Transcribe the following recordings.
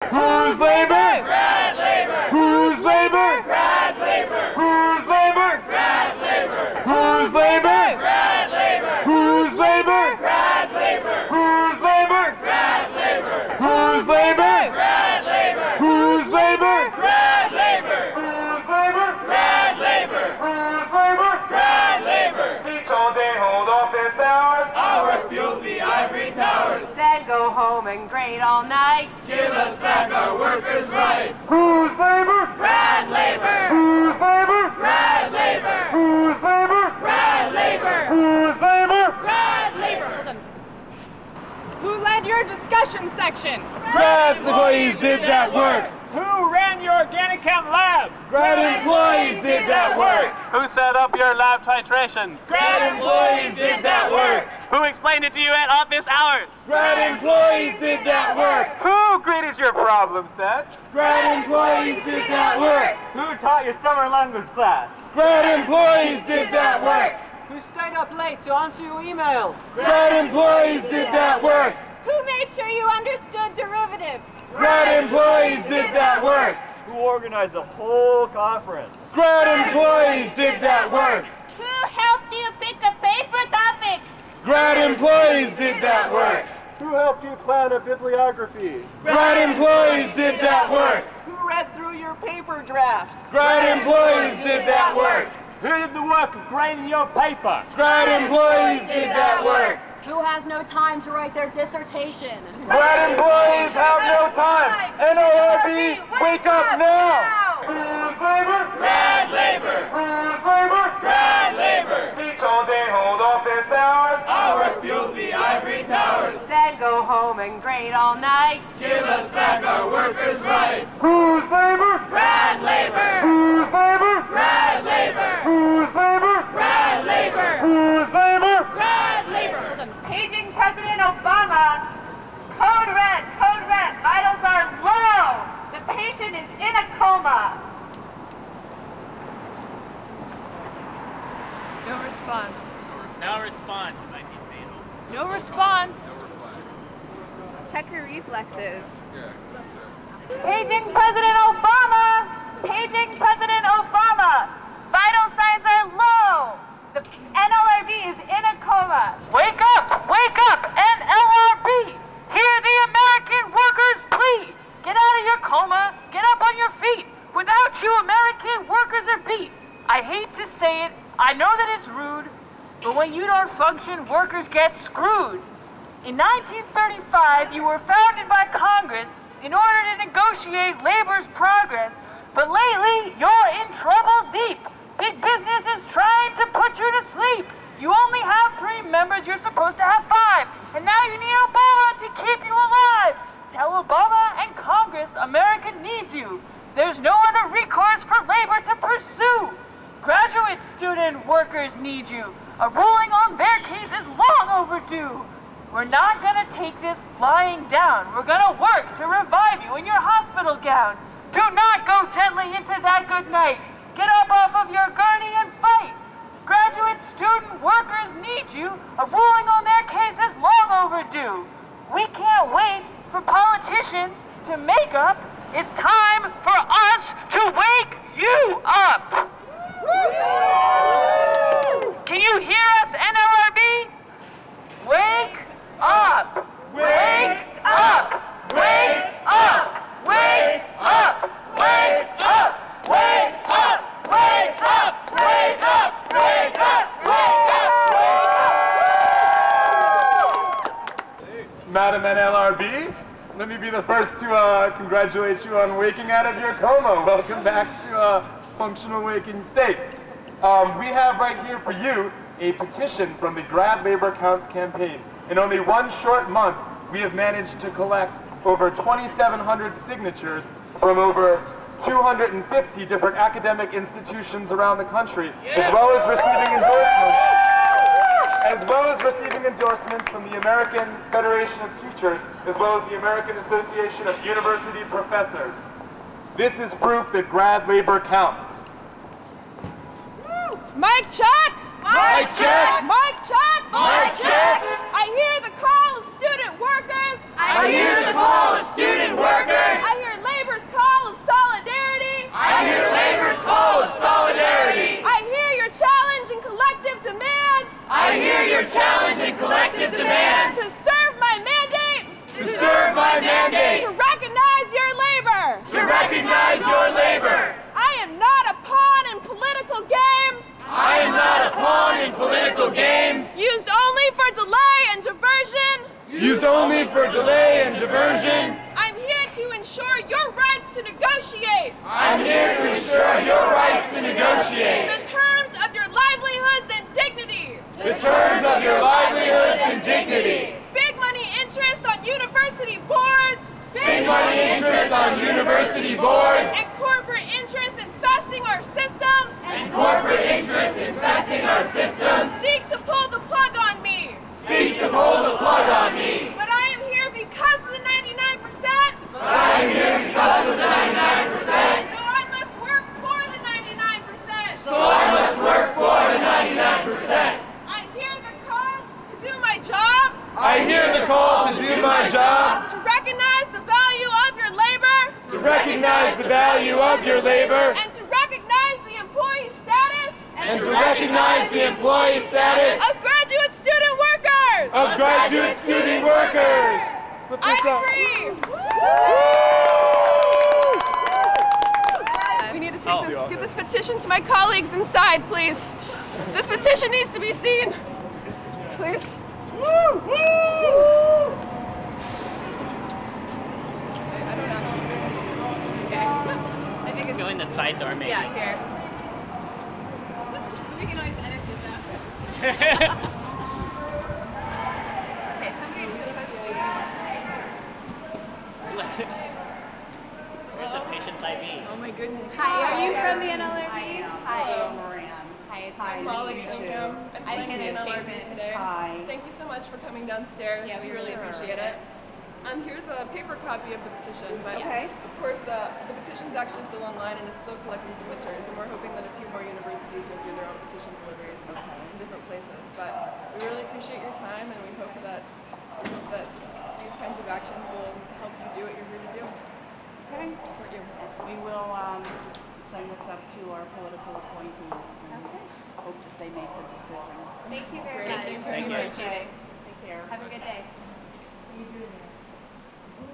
Whose labor? Grad labor! Whose labor? Grad labor! Whose labor? Grad labor! Whose labor? Grad labor! Whose labor? Grad labor! Whose labor? Grad labor! Whose labor? Grad labor! Whose labor? Grad labor! Whose labor? Grad labor! Whose labor? Grad labor! Teach all day, hold office hours. Our fuels the ivory towers. Then go home and grade all night. Give us back our workers' rights. Whose labor? Grad labor! Whose labor? Grad labor! Whose labor? Grad labor! Whose labor? Grad labor! Who led your discussion section? Grad employees did that work. Who ran your organic chem lab? Grad employees did that work. Who set up your lab titrations? Grad employees did that work. Who explained it to you at office hours? Grad employees did that work. Who graded your problem sets? Grad employees did that work. Who taught your summer language class? Grad employees did that work. Who stayed up late to answer your emails? Grad employees did that work. Who made sure you understood derivatives? Grad employees did that work. Who organized the whole conference? Grad employees did that work. Who helped you pick a paper topic? Grad employees did that work. Who helped you plan a bibliography? Grad employees did that work. Who read through your paper drafts? Grad employees did that work. Who did the work of grading your paper? Grad employees did that work. Who has no time to write their dissertation? Grad employees have no time. NLRB, wake up now. Whose labor? Grad labor! Whose labor? Grad labor! Teach all day, hold office hours. Our fuels the ivory towers. Then go home and grade all night. Give us back our workers' rights. Whose labor? Grad labor! Whose labor? Grad labor! Whose labor? Grad labor! Whose labor? Grad labor! Paging President Obama. Code red, vitals are low. The patient is in a coma. No response. No response. No response. Check your reflexes. Paging President Obama. Paging President Obama. Vital signs are low. The NLRB is in a coma. Wake up, NLRB! Hear the American workers' plea! Get out of your coma, get up on your feet! Without you, American workers are beat! I hate to say it, I know that it's rude, but when you don't function, workers get screwed. In 1935, you were founded by Congress in order to negotiate labor's progress, but lately, you're in trouble deep. Big business is trying to put you to sleep. You only have 3 members, you're supposed to have 5. And now you need Obama to keep you alive. Tell Obama and Congress America needs you. There's no other recourse for labor to pursue. Graduate student workers need you. A ruling on their case is long overdue. We're not gonna take this lying down. We're gonna work to revive you in your hospital gown. Do not go gently into that good night. Get up off of your gurney and fight. Graduate student workers need you. A ruling on their case is long overdue. We can't wait for politicians to make up. It's time for us to wake you up. Can you hear us, NLRB? Wake up! Wake up! Wake up! Wake up! Wake up! Wake up! Wake up! Wake up! Wake up! Wake up! Madam NLRB, let me be the first to congratulate you on waking out of your coma. Welcome back to a functional waking state. We have right here for you a petition from the Grad Labor Counts campaign. In only one short month, we have managed to collect over 2,700 signatures from over 250 different academic institutions around the country, as well as receiving endorsements from the American Federation of Teachers, as well as the American Association of University Professors. This is proof that grad labor counts. Mic check! Mic check! Mic check! Mic check! I hear the call of student workers. I I hear the call of student workers. I hear labor's call of solidarity. I hear labor's call of solidarity. I hear your challenge and collective demands. I hear your challenge and collective demands. To serve my mandate. To serve my mandate. To recognize your labor. To recognize your labor. I am not a pawn in political games. I am not a pawn in political games. Used only for delay and diversion. Used only for delay and diversion. I'm here to ensure your rights to negotiate. I'm here to ensure your rights to negotiate. The terms of your livelihoods and dignity. The terms of your livelihoods and dignity. Big money interests on university boards. Big money interests on university boards. And corporate interests infesting our system. And corporate interests infesting our systems. Seek to pull the plug on me. Seek to pull the plug on me. But I am here because of the 99%. But I am here because of the 99%. So I must work for the 99%. So I must work for the 99%. I hear the call to do my job. I hear the call to do my job. To recognize the value of your labor. To recognize the value of your labor. And to recognize the employee status. And to recognize the employee status Of graduate student workers. of graduate student workers. Flip I this up. agree. We need to give this petition to my colleagues inside, please. This petition needs to be seen. Please. I don't know. Okay. I think it's Go in the side door, maybe. yeah, here. We can always edit this out. Okay, somebody's supposed to be. Where's the patient's IV? Oh my goodness. Hi, are you from the NLRB? Hi, Moran. Hi, it's Hi, Molly nice to meet you. Income. I'm I playing can the NLRB achieve it. today. Hi. Thank you so much for coming downstairs. Yeah, we really really appreciate it. Here's a paper copy of the petition, but Okay. of course the petition's actually still online and is still collecting signatures, and we're hoping that a few more universities will do their own petition deliveries in different places. But we really appreciate your time, and we hope that these kinds of actions will help you do what you're here to do. Okay. Support you. We will send this up to our political appointees and hope that they make a decision. Thank you very Great, much. thank you Thank so you. much. Okay. Take care. Have a good day.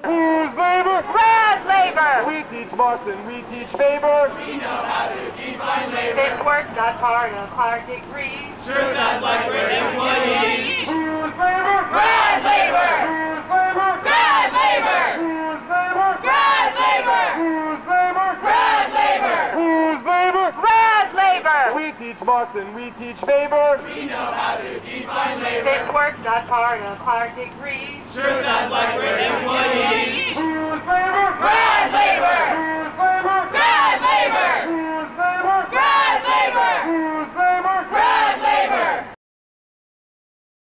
Whose labor? Grad Labor! We teach Marx and we teach Weber. We know how to define labor. This work's not part of our degree. Sure sounds like we're employees. Whose labor? Grad labor. Whose labor? Grad labor. Whose labor? Grad labor. Whose labor? Grad labor. Whose labor? Grad Labor! We teach Marx and we teach Weber. We know how to define labor. This work's not part of our degree. Sure